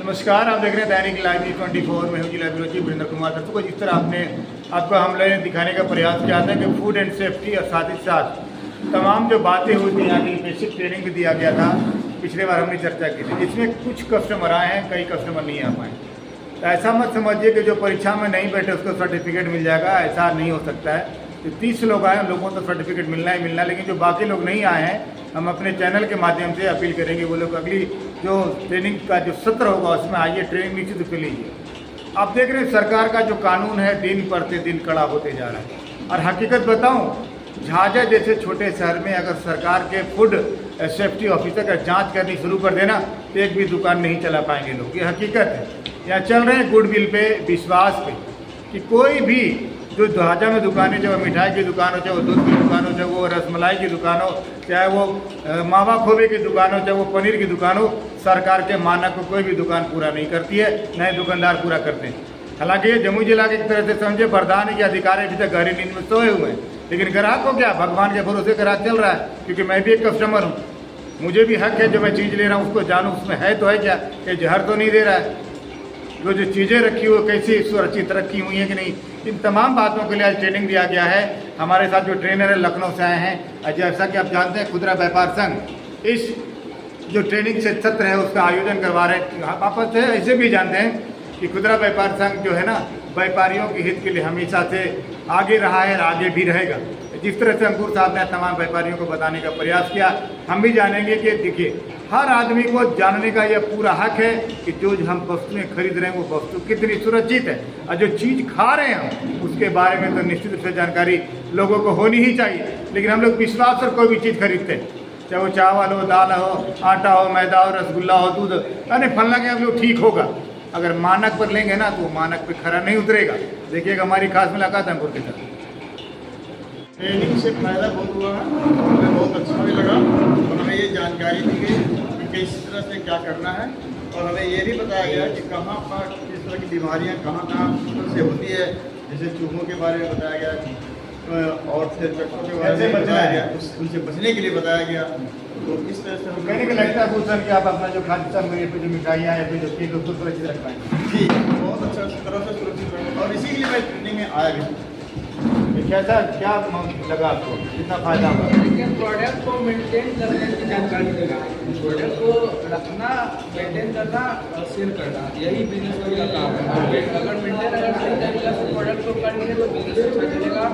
नमस्कार, आप देख रहे हैं दैनिक लाइव 24 में हूँ जिला ब्यूरो वीरेंद्र कुमार। दर्शकों, जिस तरह आपको हम लोगों ने दिखाने का प्रयास किया था कि फूड एंड सेफ्टी और साथ ही साथ तमाम जो बातें हुई थी, यहाँ की बेसिक ट्रेनिंग भी दिया गया था। पिछले बार हमने चर्चा की थी, जिसमें कुछ कस्टमर आए हैं, कई कस्टमर नहीं आ पाए। तो ऐसा मत समझिए कि जो परीक्षा में नहीं बैठे उसको सर्टिफिकेट मिल जाएगा, ऐसा नहीं हो सकता है। जो 30 लोग आए, लोगों को तो सर्टिफिकेट मिलना ही मिलना, लेकिन जो बाकी लोग नहीं आए हैं, हम अपने चैनल के माध्यम से अपील करेंगे वो लोग अगली जो ट्रेनिंग का जो सत्र होगा उसमें आइए, ट्रेनिंग निश्चित रूप से लीजिए। आप देख रहे हैं सरकार का जो कानून है दिन प्रतिदिन कड़ा होते जा रहा है। और हकीकत बताऊं, झाझा जैसे छोटे शहर में अगर सरकार के फूड सेफ्टी ऑफिसर का जांच करनी शुरू कर देना तो एक भी दुकान नहीं चला पाएंगे लोग। ये हकीकत है। यहाँ चल रहे हैं गुडविल पे, विश्वास पे, कि कोई भी जो झाझा में दुकानें, चाहे वो मिठाई की दुकान हो, चाहे वो दूध की दुकान हो, चाहे वो रसमलाई की दुकान हो, चाहे वो मावा खोबे की दुकान हो, चाहे वो पनीर की दुकान हो, सरकार के मानक को कोई भी दुकान पूरा नहीं करती है, नए दुकानदार पूरा करते हैं। हालांकि ये जमुई जिला की तरह से समझे प्रधान के अधिकारी अभी तक गहरी नींद में सोए हुए हैं, लेकिन ग्राहक को क्या, भगवान के भरोसे ग्राहक चल रहा है। क्योंकि मैं भी एक कस्टमर हूँ, मुझे भी हक है जो मैं चीज़ ले रहा हूँ उसको जानूँ उसमें है तो है क्या, कि जहर तो नहीं दे रहा है, जो चीज़ें रखी हुई कैसी सुरक्षित रखी हुई हैं कि नहीं। इन तमाम बातों के लिए आज ट्रेनिंग दिया गया है। हमारे साथ जो ट्रेनर है लखनऊ से आए हैं। जैसा कि आप जानते हैं, खुदरा व्यापार संघ इस जो ट्रेनिंग से सत्र है उसका आयोजन करवा रहे हैं। आप ऐसे भी जानते हैं कि खुदरा व्यापार संघ जो है ना, व्यापारियों के हित के लिए हमेशा से आगे रहा है और आगे भी रहेगा। जिस तरह से अंकुर साहब ने तमाम व्यापारियों को बताने का प्रयास किया, हम भी जानेंगे कि देखिए, हर आदमी को जानने का यह पूरा हक है कि जो हम वस्तुएं खरीद रहे हैं वो वस्तु कितनी सुरक्षित है, और जो चीज़ खा रहे हैं हम उसके बारे में तो निश्चित रूप से जानकारी लोगों को होनी ही चाहिए। लेकिन हम लोग विश्वास से कोई भी चीज़ खरीदते हैं, चाहे वो चावल हो, दाल हो, आटा हो, मैदा हो, रसगुल्ला हो, दूध, अरे फलना के हम लोग ठीक होगा। अगर मानक पर लेंगे ना तो मानक पर खरा नहीं उतरेगा। देखिएगा हमारी खास मुलाकात है अंकुर के साथ। ट्रेनिंग से फ़ायदा बहुत हुआ है, हमें बहुत अच्छा भी लगा और हमें ये जानकारी दी गई कि किस तरह से क्या करना है। और हमें ये भी बताया गया कि कहाँ पर किस तरह की बीमारियाँ कहाँ से होती है, जैसे चूहों के बारे में बताया गया और फिर चक्रों के बारे में बताया गया, उनसे बचने के लिए बताया गया। तो इस तरह से हम कहने का लगता है सर कि आप अपना जो खाद्य सामग्री पे जो मिठाइयाँ या फिर जो केक उसको सुरक्षित रख पाएंगे। जी, बहुत अच्छा तरह से सुरक्षित रहेंगे और इसी के लिए मैं ट्रेनिंग में आया भी। कैसा क्या लगा आपको, कितना फायदा हुआ? प्रोडक्ट को मेंटेन करने की जानकारी देगा, प्रोडक्ट को रखना, मेंटेन करना और सेल करना, यही बिजनेस का काम है। अगर मेंटेन अगर सही तरीके से प्रोडक्ट को करेंगे तो बिजनेस अच्छा चलेगा।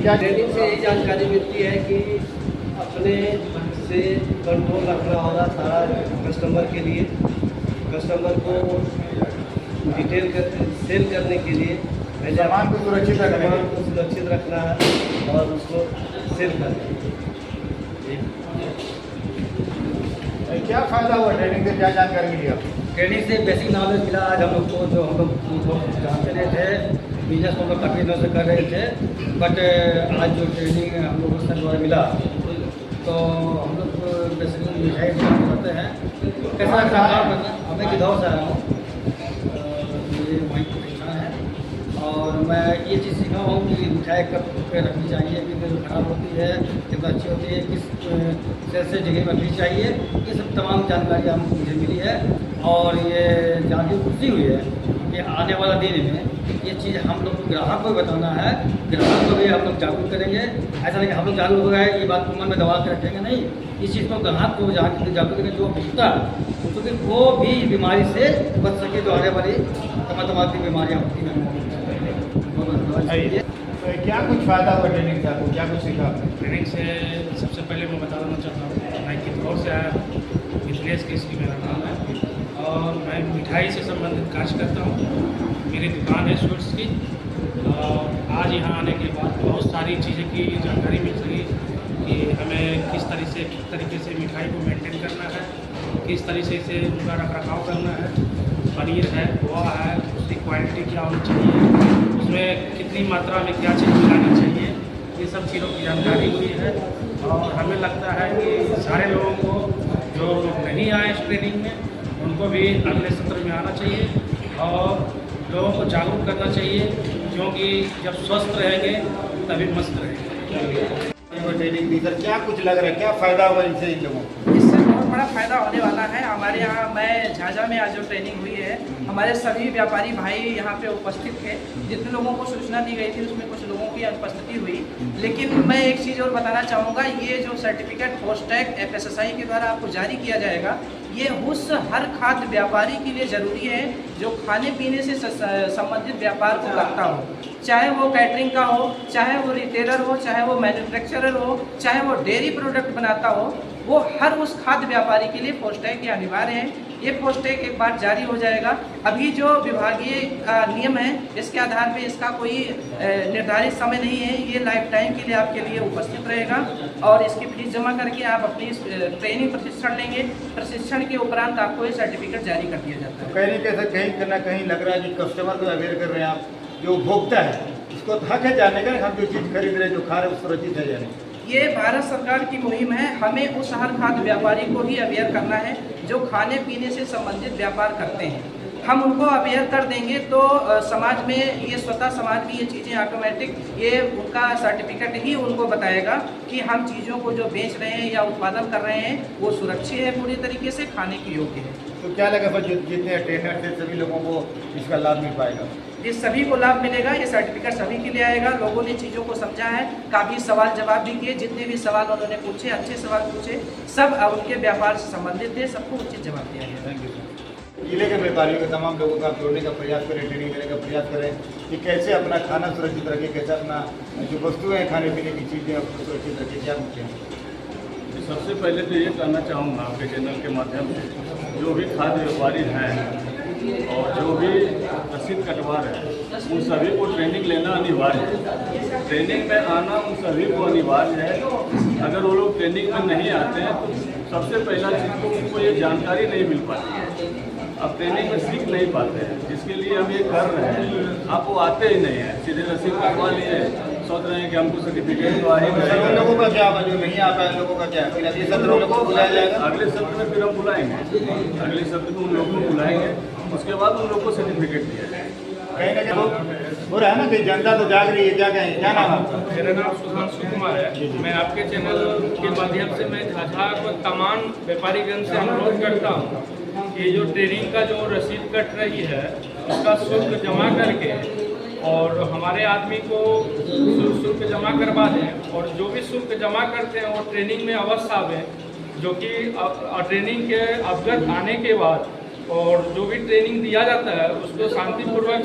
क्या ट्रेनिंग से यही जानकारी मिलती है कि अपने से कंट्रोल रखना होगा सारा कस्टमर के लिए। कस्टमर को डिटेल सेल करने के लिए सामान को सुरक्षित रखना है और उसको सेल करना है। क्या फायदा हुआ ट्रेनिंग से, क्या जानकारी मिली आपको? ट्रेनिंग से बेसिक नॉलेज मिला। आज हम लोग को जो हम लोग जानते रहे थे, बिजनेस को हम लोग काफ़ी दिनों से कर रहे थे, बट आज जो ट्रेनिंग हम लोग को द्वारा मिला तो हम लोग बेसिकली मिठाई करते हैं कैसा काम करना। हमें किधर से आया हूँ, वहीं प्रतिष्ठान है और मैं ये चीज़ सीखा हूँ कि मिठाई कब पे रखनी चाहिए, कितनी जो खराब होती है, कितना अच्छी होती है, किस से जगह रखनी चाहिए, ये सब तमाम जानकारी हमको मुझे मिली है। और ये जान के खुशी हुई है कि आने वाला दिन में ये चीज़ हम लोग को ग्राहक को भी बताना है, ग्राहक को भी हम लोग जागरूक करेंगे। ऐसा नहीं कि हम लोग जागरूक हो गए ये बात को मन में दबा के रखेंगे, नहीं, इस चीज़ को ग्राहक को जागरूक करेंगे जो भुगता है, क्योंकि वो भी बीमारी से बच सके जो आने वाली तमाम की बीमारियाँ होती हैं। तो क्या कुछ फायदा हुआ ट्रेनिंग से, आपको क्या कुछ सीखा आपने? ट्रेनिंग से सबसे पहले मैं बताना चाहता हूँ, मैं कितौर से आया हूँ, मिथिलेश केसरी मेरा नाम है और मैं मिठाई से संबंधित कार्य करता हूँ। मेरी दुकान है स्वीट्स की। और आज यहाँ आने के बाद बहुत सारी चीज़ें की जानकारी मिल सकी कि हमें किस तरीके से मिठाई को मेंटेन करना है, किस तरीके से उनका रखरखाव करना है। पनीर है, खोआ है, उसकी क्वांटिटी क्या होनी चाहिए, उसमें कितनी मात्रा में क्या चीज़ मिलानी चाहिए, ये सब चीज़ों की जानकारी हुई है। और हमें लगता है कि सारे लोगों को जो लोग नहीं आए इस ट्रेनिंग में उनको भी अगले सत्र में आना चाहिए और लोगों को जागरूक करना चाहिए, क्योंकि जब स्वस्थ रहेंगे तभी मस्त रहेंगे। ट्रेनिंग दी सर, क्या कुछ लग रहा है, क्या फ़ायदा हुआ इनसे इन लोगों को? बड़ा फ़ायदा होने वाला है। हमारे यहाँ मैं झाझा में आज जो ट्रेनिंग हुई है, हमारे सभी व्यापारी भाई यहाँ पे उपस्थित थे। जितने लोगों को सूचना दी गई थी उसमें कुछ लोगों की अनुपस्थिति हुई, लेकिन मैं एक चीज़ और बताना चाहूँगा, ये जो सर्टिफिकेट फास्टैग FSSAI के द्वारा आपको जारी किया जाएगा, ये उस हर खाद्य व्यापारी के लिए ज़रूरी है जो खाने पीने से संबंधित व्यापार को करता हो, चाहे वो कैटरिंग का हो, चाहे वो रिटेलर हो, चाहे वो मैन्युफैक्चरर हो, चाहे वो डेयरी प्रोडक्ट बनाता हो, वो हर उस खाद्य व्यापारी के लिए फास्टैग अनिवार्य है। ये फास्टैग एक बार जारी हो जाएगा। अभी जो विभागीय नियम है, इसके आधार पे इसका कोई निर्धारित समय नहीं है, ये लाइफ टाइम के लिए आपके लिए उपस्थित रहेगा और इसकी फीस जमा करके आप अपनी ट्रेनिंग प्रशिक्षण लेंगे। प्रशिक्षण के उपरांत आपको ये सर्टिफिकेट जारी कर दिया जाता है। कहीं ना कहीं लग रहा है कि कस्टमर को अवेयर कर रहे हैं आप, जो उपभोक्ता है उसको हक है जानने का हम जो चीज़ खरीद रहे हैं, जो खा रहे हैं, उस सुरक्षित है या नहीं। ये भारत सरकार की मुहिम है, हमें उस हर खाद्य व्यापारी को ही अवेयर करना है जो खाने पीने से संबंधित व्यापार करते हैं। हम उनको अवेयर कर देंगे तो समाज में ये स्वतः समाज में ये चीज़ें ऑटोमेटिक ये उनका सर्टिफिकेट ही उनको बताएगा कि हम चीज़ों को जो बेच रहे हैं या उत्पादन कर रहे हैं वो सुरक्षित है, पूरी तरीके से खाने के योग्य है। तो क्या लगा सर, जितने अटेंडर थे सभी लोगों को इसका लाभ मिल पाएगा? ये सभी को लाभ मिलेगा, ये सर्टिफिकेट सभी के लिए आएगा। लोगों ने चीज़ों को समझा है, काफ़ी सवाल जवाब भी किए, जितने भी सवाल उन्होंने पूछे अच्छे सवाल पूछे, सब उनके व्यापार से संबंधित थे, सबको उचित जवाब दिया गया। Thank you sir. जिले के व्यापारियों के तमाम लोगों का जोड़ने का प्रयास करें, ट्रेनिंग देने का प्रयास करें कि कैसे अपना खाना सुरक्षित रखें, कैसे अपना जो वस्तुएं हैं खाने पीने की चीज़ें अपनी सुरक्षित रखें। क्या मुद्दे हैं? सबसे पहले तो ये कहना चाहूँगा आपके चैनल के माध्यम से, जो भी खाद्य व्यापारी हैं और जो भी रसीद कटवा रहे हैं, उन सभी को ट्रेनिंग लेना अनिवार्य है। ट्रेनिंग में आना उन सभी को अनिवार्य है। अगर वो लोग ट्रेनिंग में नहीं आते हैं तो सबसे पहला चीज़ तो उनको ये जानकारी नहीं मिल पाती है। अब ट्रेनिंग में सीख नहीं पाते हैं, जिसके लिए हम ये कर रहे हैं। आप वो आते ही नहीं है, सीधे रसीद कटवा लिए, सोच रहे हैं कि हमको सर्टिफिकेट तो आ ही सर, उन लोगों का क्या जो नहीं आ पाए लोगों का क्या? फिर अगले सत्र लोगों को बुलाया जाएगा? अगले सत्र में फिर हम बुलाएंगे, अगले सत्र में उन लोगों को बुलाएंगे, उसके बाद उन लोगों को सर्टिफिकेट दिया जाएगा। कहीं ना कहीं हो रहा है ना कि जनता तो जाग रही है, क्या कहें? क्या नाम आपका? मेरा नाम सुधांशु कुमार है। मैं आपके चैनल के माध्यम से मैं झाझा को तमाम व्यापारीगण से अनुरोध करता हूँ कि जो ट्रेनिंग का जो रसीद कट रही है उसका शुल्क जमा करके और हमारे आदमी को शुल्क जमा करवा दें, और जो भी शुल्क जमा करते हैं वो ट्रेनिंग में अवश्य आवे, जो कि ट्रेनिंग के अवगत आने के बाद और जो भी ट्रेनिंग दिया जाता है उसको शांतिपूर्वक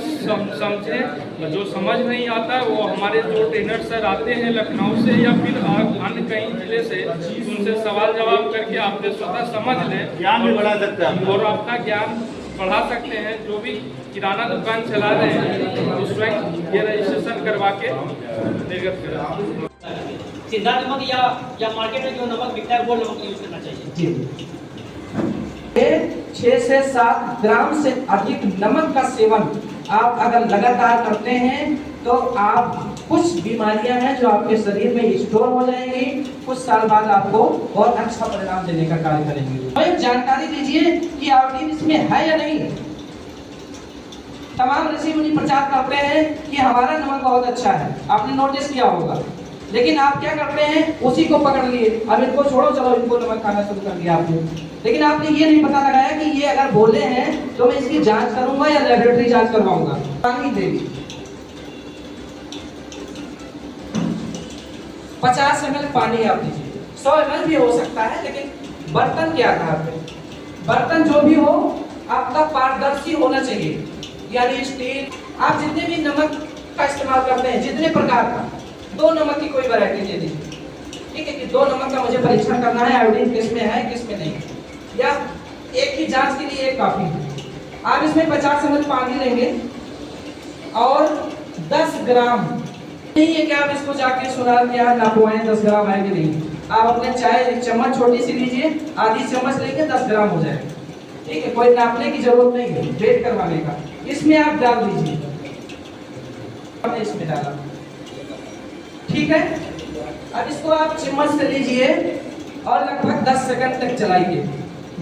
समझें। जो समझ नहीं आता है वो हमारे जो ट्रेनर सर आते हैं लखनऊ से या फिर अन्य कहीं जिले से, उनसे सवाल जवाब करके आप स्वतः समझ लें, ज्ञान भी बढ़ा सकते हैं और अपना ज्ञान बढ़ा सकते हैं। जो भी किराना दुकान चला रहे हैं तो स्वयं ये रजिस्ट्रेशन करवा के निर्गत करें। सीधा नमक या मार्केट में जो नमक बिकता है वो नमक यूज करना चाहिए। 6 से 7 ग्राम से अधिक नमक का सेवन आप अगर लगातार करते हैं तो आप कुछ बीमारियां हैं जो आपके शरीर में स्टोर हो जाएंगी, कुछ साल बाद आपको और अच्छा परिणाम देने का कार्य करेंगे। तो एक जानकारी दीजिए कि आयोडीन इसमें है या नहीं। तमाम ऋषि मुनि प्रचार करते हैं कि हमारा नमक बहुत अच्छा है, आपने नोटिस किया होगा, लेकिन आप क्या करते हैं, उसी को पकड़ लिए, अब इनको छोड़ो, चलो इनको नमक खाना शुरू कर दिया आपने, लेकिन आपने ये नहीं पता लगाया कि ये अगर बोले हैं तो मैं इसकी जांच करूंगा या लेबोरेटरी जांच करवाऊंगा। पानी देवी 50 ml पानी आप दीजिए, 100 ml भी हो सकता है, लेकिन बर्तन के आधार पे, बर्तन जो भी हो आपका पारदर्शी होना चाहिए, यानी स्टील। आप जितने भी नमक का इस्तेमाल करते हैं, जितने प्रकार का, 2 नमक की कोई वैरायटी दे दीजिए, ठीक है, कि 2 नमक का मुझे परीक्षण करना है, आयोडीन किस में है किस में नहीं, या एक ही जांच के लिए एक काफी है। आप इसमें 50 ml पानी लेंगे और 10 ग्राम, नहीं है कि आप इसको जाके सुनार के यहाँ नापवाएं 10 ग्राम है कि नहीं, आप अपने चाय एक चम्मच छोटी सी लीजिए, आधी चम्मच लेंगे 10 ग्राम हो जाएगा, ठीक है, कोई नापने की जरूरत नहीं है, वेट करवाने का। इसमें आप डाल दीजिए, इसमें डाला, ठीक है। अब इसको आप चम्मच से लीजिए और लगभग 10 सेकंड तक चलाइए,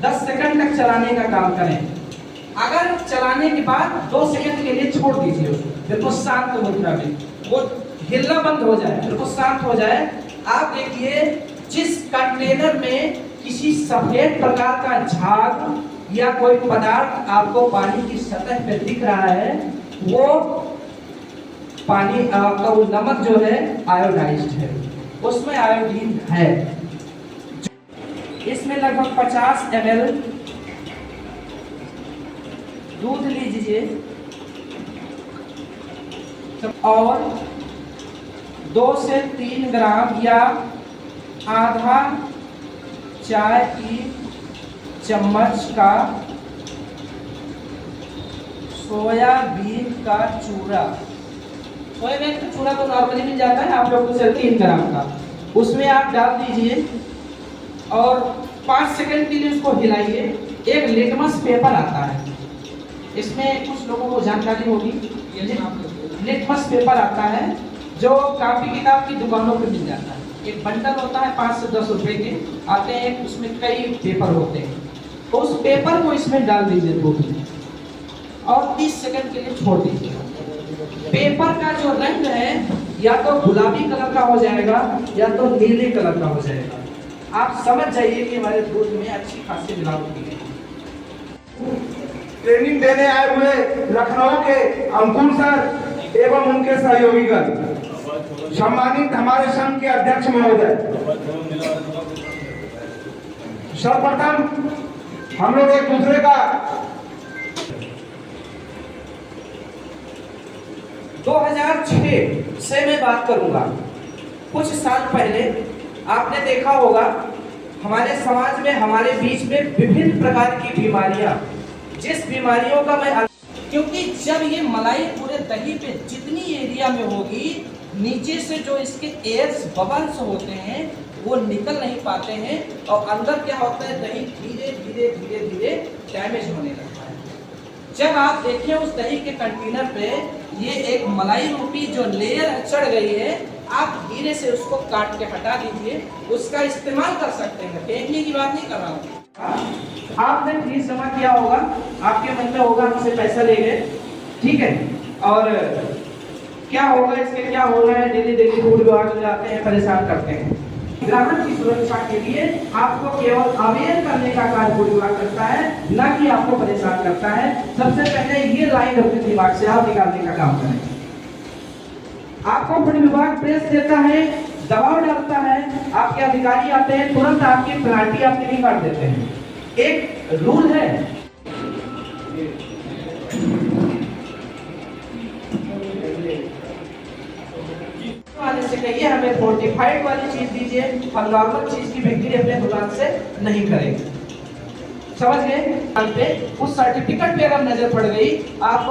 10 सेकंड तक चलाने का काम करें। अगर चलाने के बाद 2 सेकंड के लिए छोड़ दीजिए उसको, बिल्कुल शांत मुद्रा में, वो हिलना बंद हो जाए, बिल्कुल शांत हो जाए। आप देखिए जिस कंटेनर में किसी सफेद प्रकार का झाग या कोई पदार्थ आपको पानी की सतह पे दिख रहा है, वो पानी का वो नमक जो है आयोडाइज्ड है, उसमें आयोडीन है। इसमें लगभग 50 ml दूध लीजिए और 2 से 3 ग्राम या आधा चाय की चम्मच का सोयाबीन का चूरा। सोयाबीन का चूरा तो नॉर्मली मिल जाता है आप लोगों को 3 ग्राम का, उसमें आप डाल दीजिए और 5 सेकंड के लिए उसको हिलाइए। एक लिटमस पेपर आता है, इसमें कुछ लोगों को जानकारी होगी, लिटमस पेपर आता है जो कॉपी किताब की दुकानों पे मिल जाता है। एक बंडल होता है 5 से 10 रुपए के आते हैं, उसमें कई पेपर होते हैं। तो उस पेपर को इसमें डाल दीजिए दूध में और 30 सेकंड के लिए छोड़ दीजिए। पेपर का जो रंग है या तो गुलाबी कलर का हो जाएगा या तो नीले कलर का हो जाएगा। आप समझ जाइए कि हमारे दूध में अच्छी खासी मिलावट की है। ट्रेनिंग देने आए हुए लखनऊ के अंकुर सर एवं उनके सहयोगीगण, सम्मानित हमारे संघ के अध्यक्ष महोदय, सर्वप्रथम हम लोग एक दूसरे का 2006 से मैं बात करूंगा। कुछ साल पहले आपने देखा होगा हमारे समाज में, हमारे बीच में विभिन्न प्रकार की बीमारियां, जिस बीमारियों का मैं, क्योंकि जब ये मलाई पूरे दही पे जितनी एरिया में होगी, नीचे से जो इसके एयर्स बबल्स होते हैं वो निकल नहीं पाते हैं और अंदर क्या होता है, दही धीरे धीरे धीरे धीरे डैमेज होने लगता है। जब आप देखें उस दही के कंटेनर पे ये एक मलाई रूपी जो लेयर चढ़ गई है, आप धीरे से उसको काट के हटा दीजिए, उसका इस्तेमाल कर सकते हैं, फेंकने की बात नहीं कर रहा हूँ। आपने फीस जमा किया होगा, आपके मन में होगा हमसे पैसा ले गए, ठीक है, और क्या होगा इसके, क्या हो रहा है, डेली डेली फूड विभाग में जाते हैं, परेशान करते हैं। ग्राहक की सुरक्षा के लिए आपको केवल अवेयर करने का कार्य फूड विभाग करता है, न कि आपको परेशान करता है। सबसे पहले ये लाइन अपने दिमाग से आप निकालने का काम करें। आपको फूड विभाग प्रेस देता है, दबाव डालता है, आपके अधिकारी आते हैं, तुरंत आपकी पेनाल्टी आपके लिए काट देते हैं। एक रूल है, वाले से कहिए हमें फोर्टिफाइड वाली चीज दीजिए, हम नॉर्मल चीज की बिक्री अपने दुकान से नहीं करेंगे। समझ गए? उस सर्टिफिकेट पे अगर नजर पड़ गई आपको